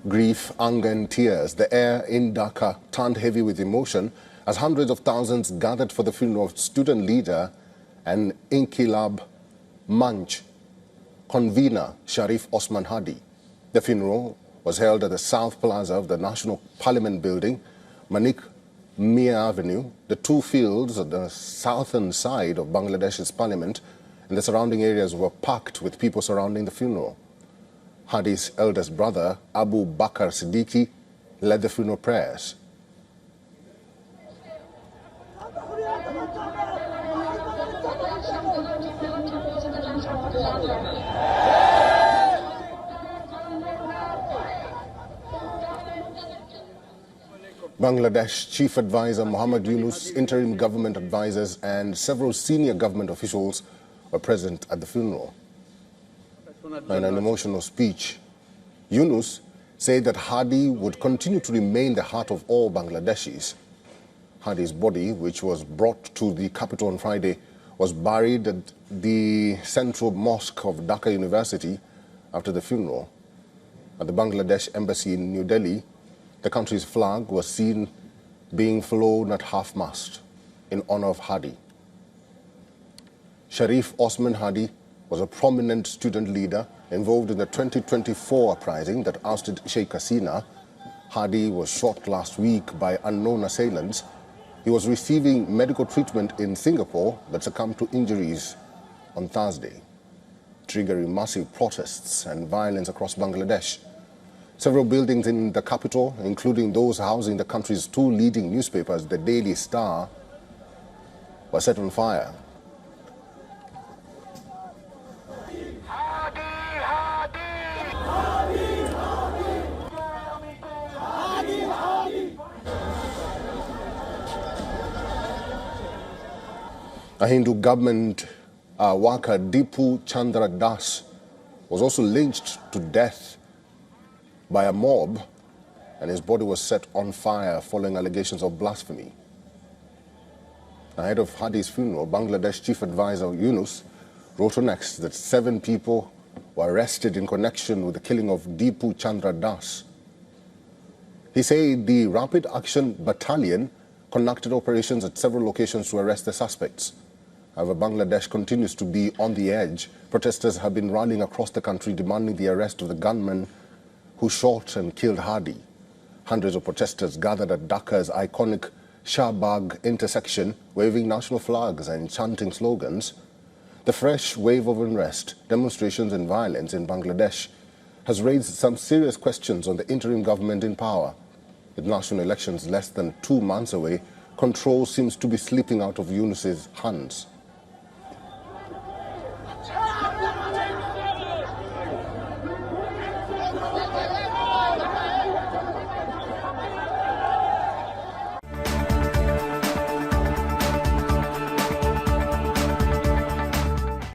Grief, anger and tears. The air in Dhaka turned heavy with emotion as hundreds of thousands gathered for the funeral of student leader and Inkilab Manch convener Sharif Osman Hadi. The funeral was held at the South Plaza of the National Parliament building, Manik Mia Avenue. The two fields on the southern side of Bangladesh's parliament and the surrounding areas were packed with people surrounding the funeral. Hadi's eldest brother, Abu Bakr Siddiqui, led the funeral prayers. Bangladesh Chief Advisor Muhammad Yunus, interim government advisors and several senior government officials were present at the funeral. In an emotional speech, Yunus said that Hadi would continue to remain the heart of all Bangladeshis. Hadi's body, which was brought to the capital on Friday, was buried at the Central Mosque of Dhaka University after the funeral. At the Bangladesh Embassy in New Delhi, the country's flag was seen being flown at half-mast in honor of Hadi. Sharif Osman Hadi was a prominent student leader involved in the 2024 uprising that ousted Sheikh Hasina. Hadi was shot last week by unknown assailants. He was receiving medical treatment in Singapore but succumbed to injuries on Thursday, triggering massive protests and violence across Bangladesh. Several buildings in the capital, including those housing the country's two leading newspapers, the Daily Star, were set on fire. A Hindu government worker, Dipu Chandra Das, was also lynched to death by a mob, and his body was set on fire following allegations of blasphemy. Ahead of Hadi's funeral, Bangladesh Chief Advisor Yunus wrote on X that 7 people were arrested in connection with the killing of Dipu Chandra Das. He said the Rapid Action Battalion conducted operations at several locations to arrest the suspects. However, Bangladesh continues to be on the edge. Protesters have been rallying across the country demanding the arrest of the gunman who shot and killed Hadi. Hundreds of protesters gathered at Dhaka's iconic Shahbag intersection, waving national flags and chanting slogans. The fresh wave of unrest, demonstrations and violence in Bangladesh has raised some serious questions on the interim government in power. With national elections less than 2 months away, control seems to be slipping out of Yunus's hands.